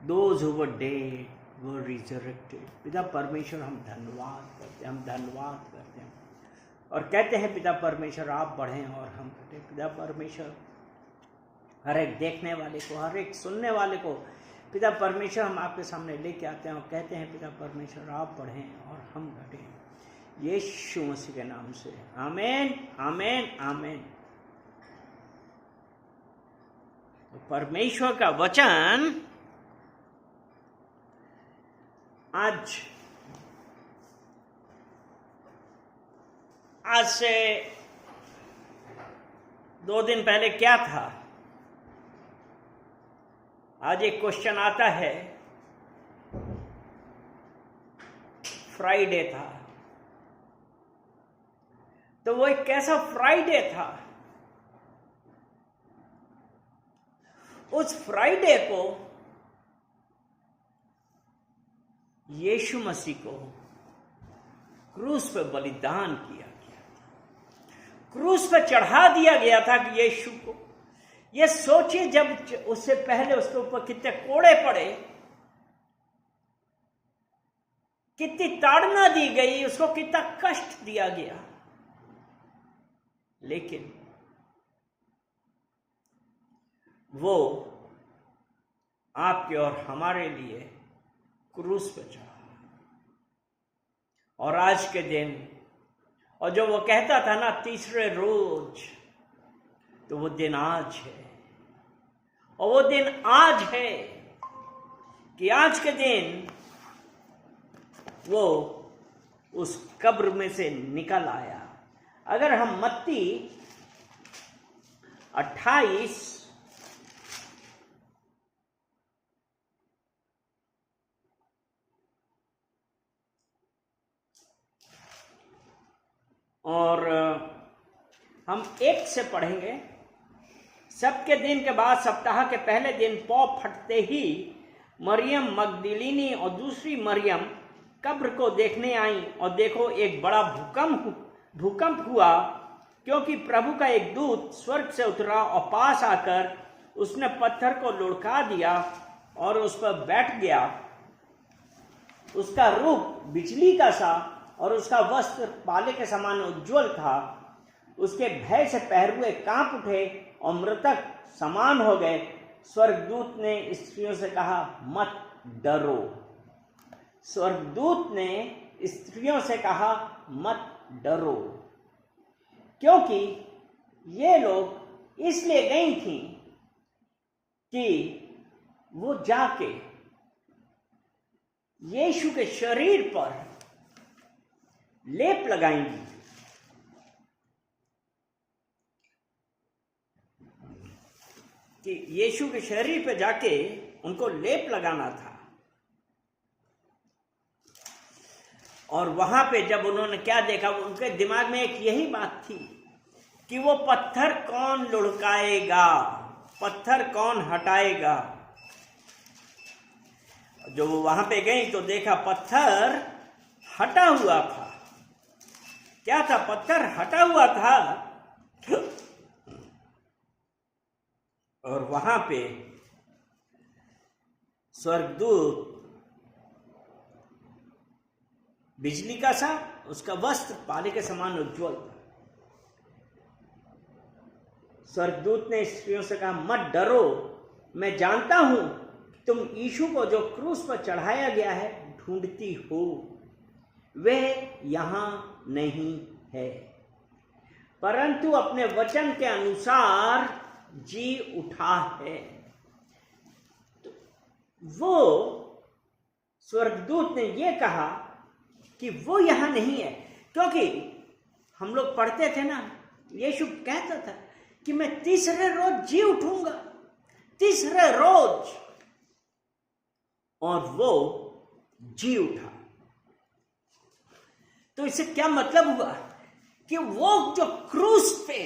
those who were dead were resurrected. पिता परमेश्वर हम धन्यवाद करते हैं और कहते हैं पिता परमेश्वर आप बढ़ें और हम घटें। पिता परमेश्वर हर एक देखने वाले को, हर एक सुनने वाले को पिता परमेश्वर हम आपके सामने लेके आते हैं और कहते हैं पिता परमेश्वर आप बढ़ें और हम घटें, यीशु मसीह के नाम से। आमीन, आमीन, आमीन। तो परमेश्वर का वचन आज से 2 दिन पहले क्या था? आज एक क्वेश्चन आता है, फ्राइडे था, तो वो एक कैसा फ्राइडे था? उस फ्राइडे को यीशु मसीह को क्रूस पे बलिदान किया गया था, क्रूस पे चढ़ा दिया गया था कि यीशु को, ये सोचिए जब उससे पहले उसके ऊपर कितने कोड़े पड़े, कितनी ताड़ना दी गई, उसको कितना कष्ट दिया गया, लेकिन वो आपके और हमारे लिए क्रूस पे चढ़ा। और आज के दिन, और जो वो कहता था ना तीसरे रोज, तो वो दिन आज है। और वो दिन आज है कि आज के दिन वो उस कब्र में से निकल आया। अगर हम मत्ती 28 और हम 1 से पढ़ेंगे। सबके दिन के बाद सप्ताह के पहले दिन पौ फटते ही मरियम मगदलीनी और दूसरी मरियम कब्र को देखने आई, और देखो एक बड़ा भूकंप हुआ, क्योंकि प्रभु का एक दूत स्वर्ग से उतरा और पास आकर उसने पत्थर को लुढ़का दिया और उस पर बैठ गया। उसका रूप बिजली का सा और उसका वस्त्र पाले के समान उज्ज्वल था। उसके भय से पहरुए कांप उठे और मृतक समान हो गए। स्वर्गदूत ने स्त्रियों से कहा, मत डरो। स्वर्गदूत ने स्त्रियों से कहा, मत डरो, क्योंकि ये लोग इसलिए गई थी कि वो जाके यीशु के शरीर पर लेप लगाएंगी। कि यीशु के शरीर पे जाके उनको लेप लगाना था। और वहां पे जब उन्होंने क्या देखा, उनके दिमाग में एक यही बात थी कि वो पत्थर कौन लुढ़काएगा, पत्थर कौन हटाएगा। जो वो वहां पे गई तो देखा पत्थर हटा हुआ था। क्या था? पत्थर हटा हुआ था। और वहां पे स्वर्गदूत बिजली का सा, उसका वस्त्र पाले के समान उज्ज्वल था। स्वर्गदूत ने स्त्रियों से कहा, मत डरो, मैं जानता हूं तुम यीशु को जो क्रूस पर चढ़ाया गया है ढूंढती हो। वह यहां नहीं है, परंतु अपने वचन के अनुसार जी उठा है। तो वो स्वर्गदूत ने यह कहा कि वो यहां नहीं है, क्योंकि हम लोग पढ़ते थे ना, यीशु कहता था कि मैं तीसरे रोज जी उठूंगा, तीसरे रोज। और वो जी उठा। तो इससे क्या मतलब हुआ कि वो जो क्रूस पे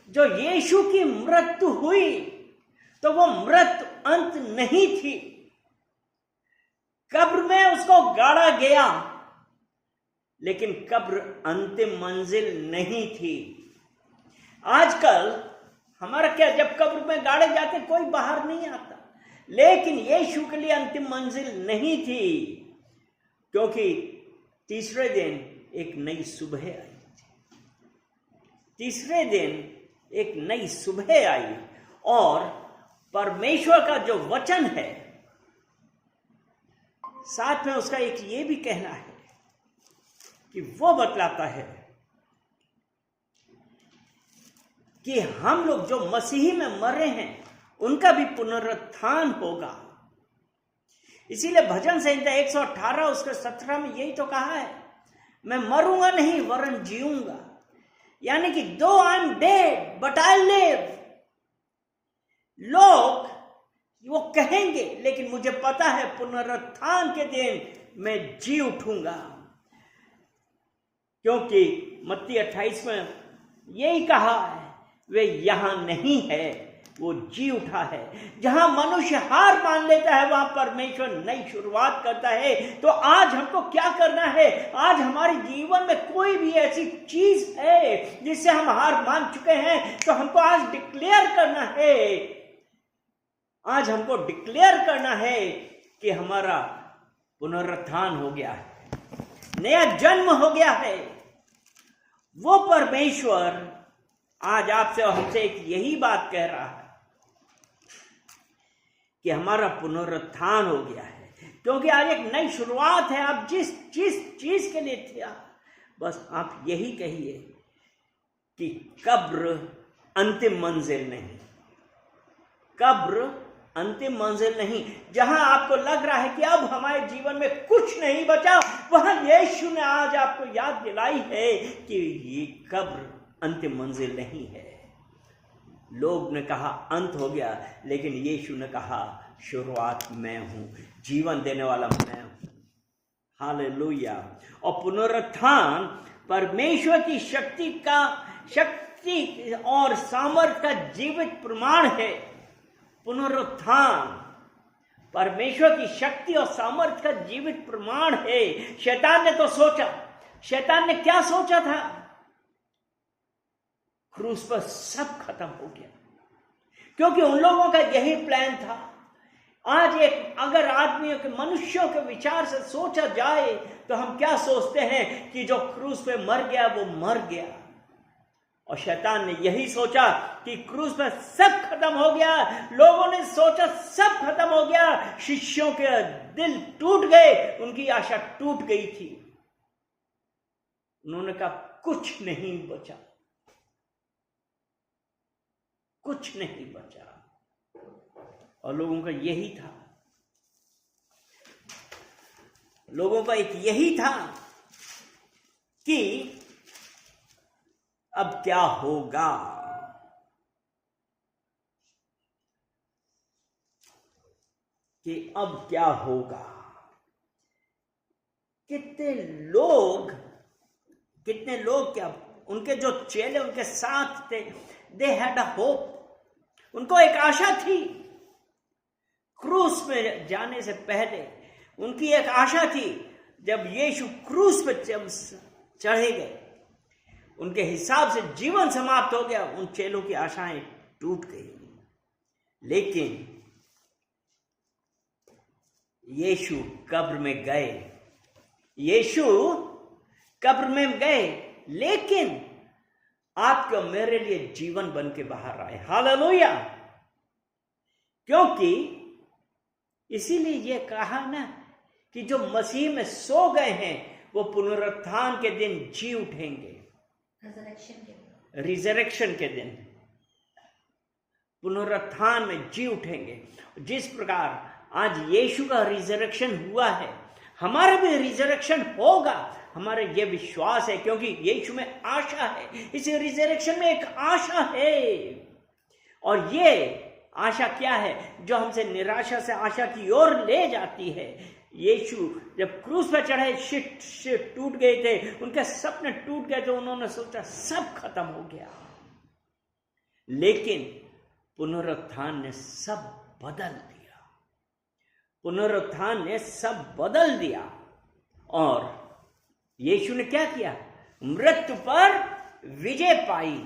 जो यीशु की मृत्यु हुई, तो वो मृत्यु अंत नहीं थी। कब्र में उसको गाड़ा गया, लेकिन कब्र अंतिम मंजिल नहीं थी। आजकल हमारा क्या, जब कब्र में गाड़े जाते कोई बाहर नहीं आता, लेकिन यीशु के लिए अंतिम मंजिल नहीं थी, क्योंकि तीसरे दिन एक नई सुबह आई। तीसरे दिन एक नई सुबह आई और परमेश्वर का जो वचन है, साथ में उसका एक ये भी कहना है कि वो बतलाता है कि हम लोग जो मसीही में मरे हैं उनका भी पुनरुत्थान होगा। इसीलिए भजन संहिता 118 उसके 17 में यही तो कहा है, मैं मरूंगा नहीं वरन जीऊंगा। यानी कि दो I am dead but I live. लोग वो कहेंगे, लेकिन मुझे पता है पुनरुत्थान के दिन मैं जी उठूंगा, क्योंकि मत्ती 28 में यही कहा है, वे यहां नहीं है, वो जी उठा है। जहां मनुष्य हार मान लेता है वहां परमेश्वर नई शुरुआत करता है। तो आज हमको क्या करना है? आज हमारे जीवन में कोई भी ऐसी चीज है जिससे हम हार मान चुके हैं, तो हमको आज डिक्लेयर करना है। आज हमको डिक्लेयर करना है कि हमारा पुनरुत्थान हो गया है, नया जन्म हो गया है। वो परमेश्वर आज आपसे और हमसे एक यही बात कह रहा है कि हमारा पुनरुत्थान हो गया है, क्योंकि आज एक नई शुरुआत है। आप जिस चीज के लिए थे, बस आप यही कहिए कि कब्र अंतिम मंजिल नहीं, कब्र अंतिम मंजिल नहीं। जहां आपको लग रहा है कि अब हमारे जीवन में कुछ नहीं बचा, वहां यीशु ने आज आपको याद दिलाई है कि ये कब्र अंतिम मंजिल नहीं है। लोग ने कहा अंत हो गया, लेकिन यीशु ने कहा शुरुआत मैं हूं, जीवन देने वाला मैं हूं। हालेलुया। और पुनरुत्थान परमेश्वर की शक्ति और सामर्थ्य का जीवित प्रमाण है। पुनरुत्थान परमेश्वर की शक्ति और सामर्थ्य का जीवित प्रमाण है। शैतान ने तो सोचा, शैतान ने क्या सोचा था? क्रूस पर सब खत्म हो गया, क्योंकि उन लोगों का यही प्लान था। आज एक अगर आदमियों के मनुष्यों के विचार से सोचा जाए तो हम क्या सोचते हैं कि जो क्रूस पे मर गया वो मर गया। और शैतान ने यही सोचा कि क्रूस पर सब खत्म हो गया। लोगों ने सोचा सब खत्म हो गया, शिष्यों के दिल टूट गए, उनकी आशा टूट गई थी। उन्होंने कहा कुछ नहीं बचा, कुछ नहीं बचा। और लोगों का यही था, लोगों का एक यही था कि अब क्या होगा, कि अब क्या होगा। कितने लोग क्या, उनके जो चेले उनके साथ थे, दे हैड अ होप, उनको एक आशा थी। क्रूस में जाने से पहले उनकी एक आशा थी। जब यीशु क्रूस पर चढ़े गए, उनके हिसाब से जीवन समाप्त हो गया, उन चेलों की आशाएं टूट गई। लेकिन यीशु कब्र में गए, यीशु कब्र में गए, लेकिन आपके और मेरे लिए जीवन बन के बाहर आए। हालेलुया। क्योंकि इसीलिए ये कहा ना कि जो मसीह में सो गए हैं वो पुनरुत्थान के दिन जी उठेंगे। रिजरेक्शन के दिन पुनरुत्थान में जी उठेंगे। जिस प्रकार आज यीशु का रिजरेक्शन हुआ है, हमारा भी रिजरेक्शन होगा। हमारा ये विश्वास है, क्योंकि यीशु में आशा है। इस रिजरेक्शन में एक आशा है, और ये आशा क्या है जो हमसे निराशा से आशा की ओर ले जाती है। यीशु जब क्रूस पर चढ़े, शिट टूट गए थे, उनके सपने टूट गए, तो उन्होंने सोचा सब खत्म हो गया। लेकिन पुनरुत्थान ने सब बदल दिया, पुनरुत्थान ने सब बदल दिया। और यीशु ने क्या किया? मृत्यु पर विजय पाई,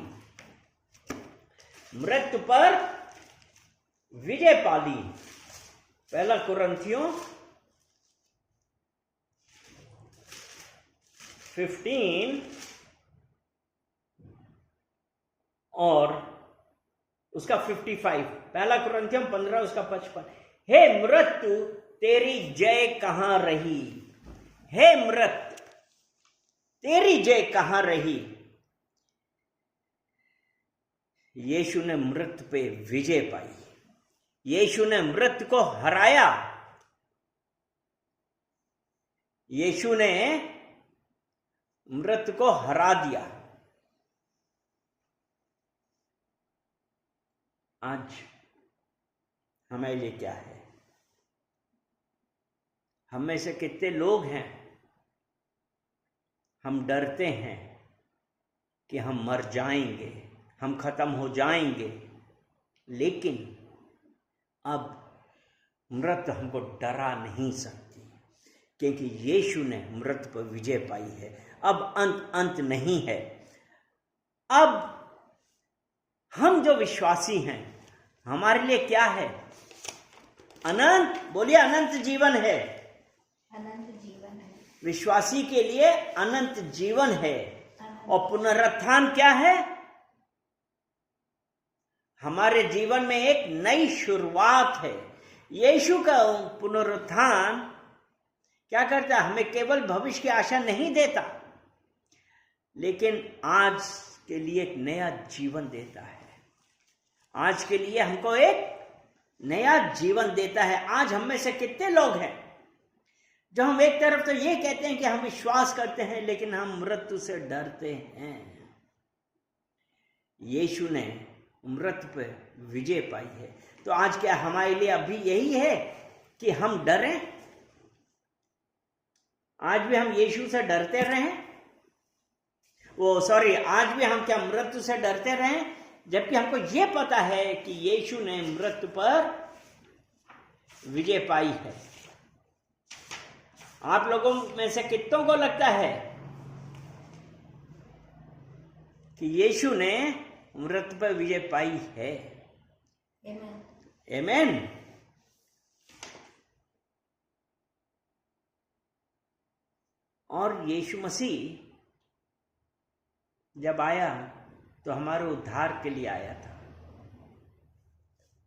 मृत्यु पर विजय पाली। पहला कुरिन्थियों 15 और उसका 55। पहला कुरिन्थियों 15 उसका 55। हे मृत्यु तेरी जय कहां रही, हे मृत्यु तेरी जय कहां रही। यीशु ने मृत्यु पे विजय पाई, यीशु ने मृत्यु को हराया, यीशु ने मृत्यु को हरा दिया। आज हमारे लिए क्या है? हम में से कितने लोग हैं हम डरते हैं कि हम मर जाएंगे, हम खत्म हो जाएंगे, लेकिन अब मृत्यु हमको डरा नहीं सकती, क्योंकि यीशु ने मृत्यु पर विजय पाई है। अब अंत नहीं है। अब हम जो विश्वासी हैं हमारे लिए क्या है? अनंत, बोलिए अनंत जीवन है। अनंत जीवन है विश्वासी के लिए अनंत जीवन है। और पुनरुत्थान क्या है? हमारे जीवन में एक नई शुरुआत है। यीशु का पुनरुत्थान क्या करता है? हमें केवल भविष्य की आशा नहीं देता, लेकिन आज के लिए एक नया जीवन देता है। आज के लिए हमको एक नया जीवन देता है। आज हम में से कितने लोग हैं जो हम एक तरफ तो ये कहते हैं कि हम विश्वास करते हैं, लेकिन हम मृत्यु से डरते हैं। यीशु ने मृत्यु पर विजय पाई है। तो आज क्या हमारे लिए अभी यही है कि हम डरें? आज भी हम यीशु से डरते रहें? आज भी हम क्या मृत्यु से डरते रहें? जबकि हमको यह पता है कि यीशु ने मृत्यु पर विजय पाई है। आप लोगों में से कितनों को लगता है कि यीशु ने मृत्यु पर विजय पाई है? आमेन। और यीशु मसीह जब आया तो हमारे उद्धार के लिए आया था।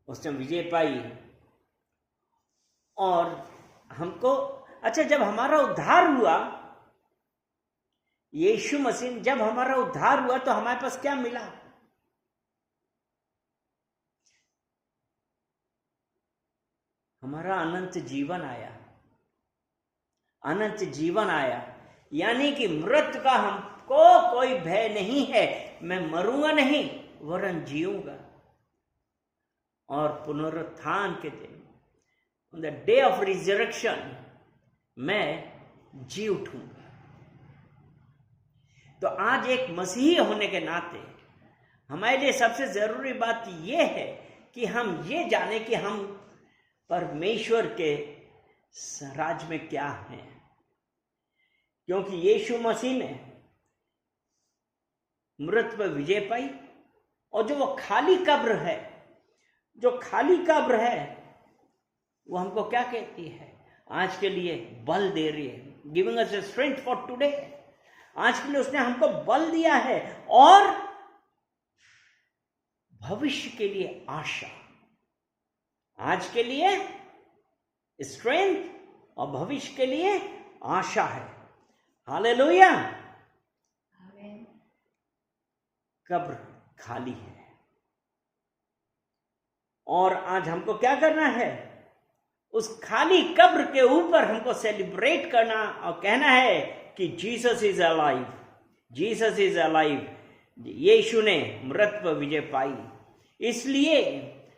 उसने विजय पाई और हमको, अच्छा, जब हमारा उद्धार हुआ, यीशु मसीह जब हमारा उद्धार हुआ तो हमारे पास क्या मिला? हमारा अनंत जीवन आया। अनंत जीवन आया, यानी कि मृत्यु का हमको कोई भय नहीं है। मैं मरूंगा नहीं, वरन जीऊंगा। और पुनरुत्थान के दिन, on the day of resurrection, मैं जी उठूंगा। तो आज एक मसीही होने के नाते हमारे लिए सबसे जरूरी बात यह है कि हम ये जाने कि हम परमेश्वर के राज में क्या हैं। क्योंकि यीशु मसीह ने मृत्यु पर विजय पाई, और जो वो खाली कब्र है, जो खाली कब्र है, वो हमको क्या कहती है? आज के लिए बल दे रही है, giving us strength for today. आज के लिए उसने हमको बल दिया है और भविष्य के लिए आशा। आज के लिए स्ट्रेंथ और भविष्य के लिए आशा है। हालेलुया। कब्र खाली है और आज हमको क्या करना है? उस खाली कब्र के ऊपर हमको सेलिब्रेट करना और कहना है कि Jesus is alive, Jesus is alive. Yeshu ने मृत्यु पर विजय पाई, इसलिए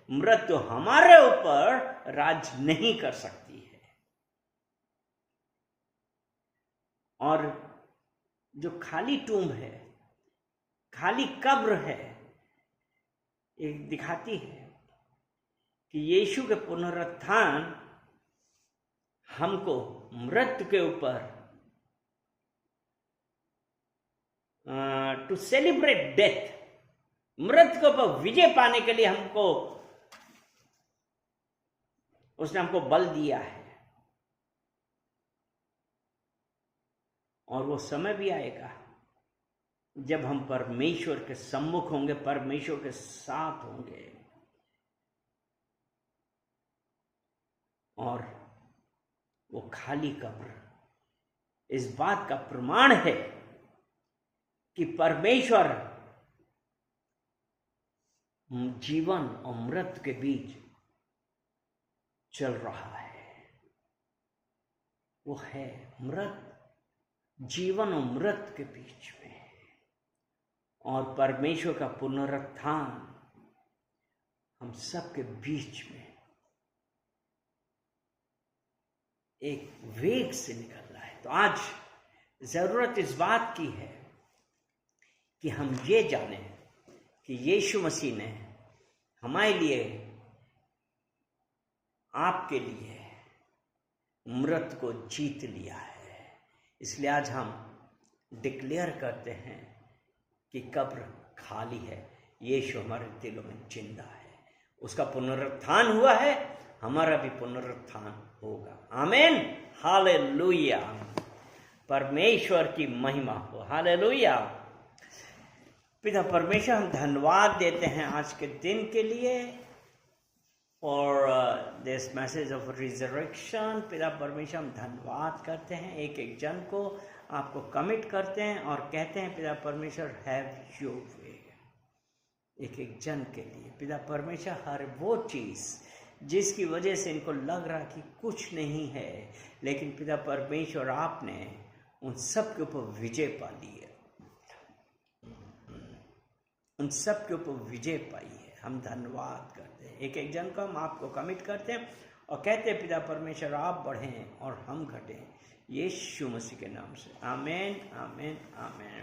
मृत्यु हमारे ऊपर राज नहीं कर सकती है। और जो खाली टूम्ब है, खाली कब्र है, एक दिखाती है कि यीशु के पुनरुत्थान हमको मृत्यु के ऊपर टू सेलिब्रेट डेथ, मृत्यु के ऊपर विजय पाने के लिए हमको उसने हमको बल दिया है, और वो समय भी आएगा जब हम परमेश्वर के सम्मुख होंगे, परमेश्वर के साथ होंगे, और वो खाली कब्र इस बात का प्रमाण है कि परमेश्वर जीवन और मृत्यु के बीच चल रहा है। वो है मृत्यु, जीवन और मृत्यु के बीच में, और परमेश्वर का पुनरुत्थान हम सबके बीच में एक वेग से निकल रहा है। तो आज जरूरत इस बात की है कि हम ये जानें कि यीशु मसीह ने हमारे लिए, आपके लिए मृत्यु को जीत लिया है। इसलिए आज हम डिक्लेयर करते हैं कि कब्र खाली है, यीशु हमारे दिलों में जिंदा है, उसका पुनरुत्थान हुआ है, हमारा भी पुनरुत्थान होगा। आमीन, हालेलुया, परमेश्वर की महिमा हो, हालेलुया। पिता परमेश्वर, हम धन्यवाद देते हैं आज के दिन के लिए और दिस मैसेज ऑफ रिजरेक्शन। पिता परमेश्वर, हम धन्यवाद करते हैं, एक एक जन को आपको कमिट करते हैं और कहते हैं पिता परमेश्वर हैव योर वे, एक एक जन के लिए। पिता परमेश्वर, हर वो चीज़ जिसकी वजह से इनको लग रहा कि कुछ नहीं है, लेकिन पिता परमेश्वर आपने उन सब के ऊपर विजय पा ली है, उन सब के ऊपर विजय पाई है। हम धन्यवाद करते हैं, एक एक जन को हम आपको कमिट करते हैं और कहते हैं पिता परमेश्वर आप बढ़ें और हम घटें, यीशु मसीह के नाम से। आमीन, आमीन, आमीन।